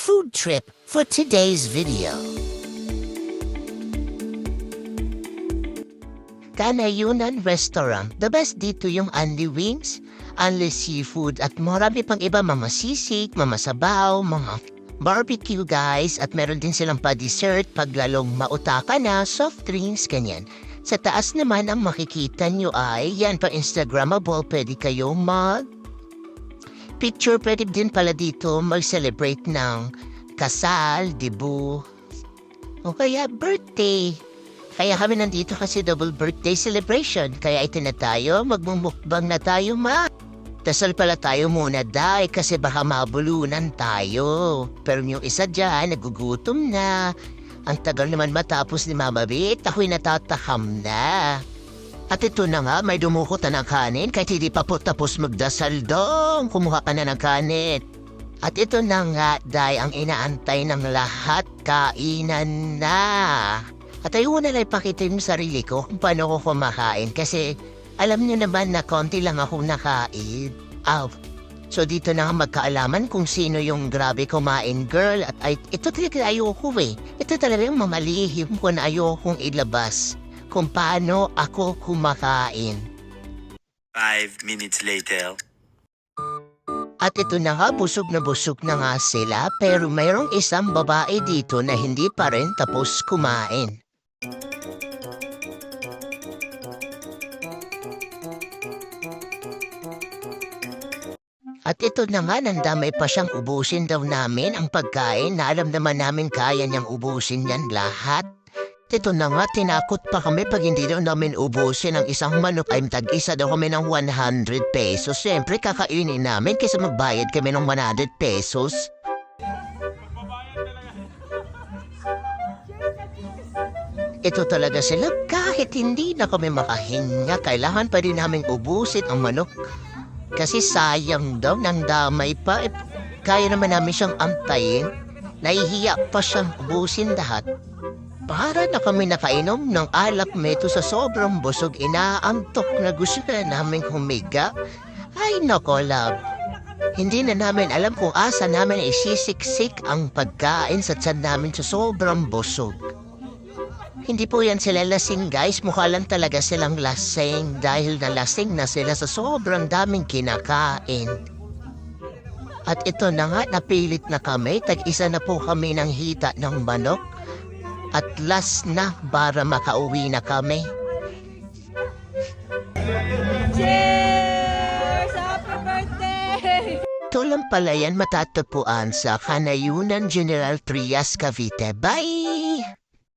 food trip for today's video. Kanayunan Restaurant. The best dito yung only wings, only seafood at marami pang iba, mga sisig, mga sabaw, mga barbecue guys, at meron din silang pa-dessert pag lalong mautaka na, soft drinks, ganyan. Sa taas naman ang makikita nyo ay yan pa Instagrammable, pwede kayo picture, pwede din pala dito mag-celebrate ng kasal, debut, o kaya birthday. Kaya kami nandito kasi double birthday celebration. Kaya ito na tayo, magmumukbang na tayo Dasal pala tayo muna dahil kasi baka mabulunan tayo. Pero yung isa dyan, nagugutom na. Ang tagal naman matapos ni Mama Bit, ako'y natatakam na. At ito na nga, may dumukot na ng kanin kahit hindi pa po tapos magdasal dong. Kumuha ka na ng kanin. At ito na nga, dahil ang inaantay ng lahat, kainan na. At ayaw na lang ipakita yung sarili ko kung paano ko kumakain kasi alam niyo naman na konti lang ako nakain. So dito na nga magkaalaman kung sino yung grabe kumain girl. At ito talaga ayoko eh. Ito talaga yung mamalihim ko na ayokong ilabas kung paano ako kumakain. 5 minutes later. At ito na nga, busog na nga sila pero mayroong isang babae dito na hindi pa rin tapos kumain. At ito na nga, nandamay pa siyang ubusin daw namin ang pagkain na alam naman namin kaya niyang ubusin yan lahat. Ito na nga, tinakot pa kami pag hindi daw namin ubusin ang isang manok ay tag-isa daw kami ng 100 pesos. Siyempre, kakainin namin kasi magbayad kami ng 100 pesos. Ito talaga sila, kahit hindi na kami makahinga, kailangan pa rin namin ubusin ang manok. Kasi sayang daw, nandamay pa. Kaya naman namin siyang antayin. Nahihiya pa siyang ubusin lahat. Para na kami nakainom ng alak meto sa sobrang busog, inaantok na gusto na namin humiga. Ay nako love, hindi na namin alam kung asa namin isisiksik ang pagkain sa tiyan namin sa sobrang busog. Hindi po yan sila lasing guys, mukha lang talaga silang lasing dahil nalasing na sila sa sobrang daming kinakain. At ito na nga, napilit na kami, tag-isa na po kami ng hita ng manok. At last na para makauwi na kami. Cheers! Happy birthday! Ito lang pala yan matatagpuan sa Kanayunan General Trias, Cavite. Bye!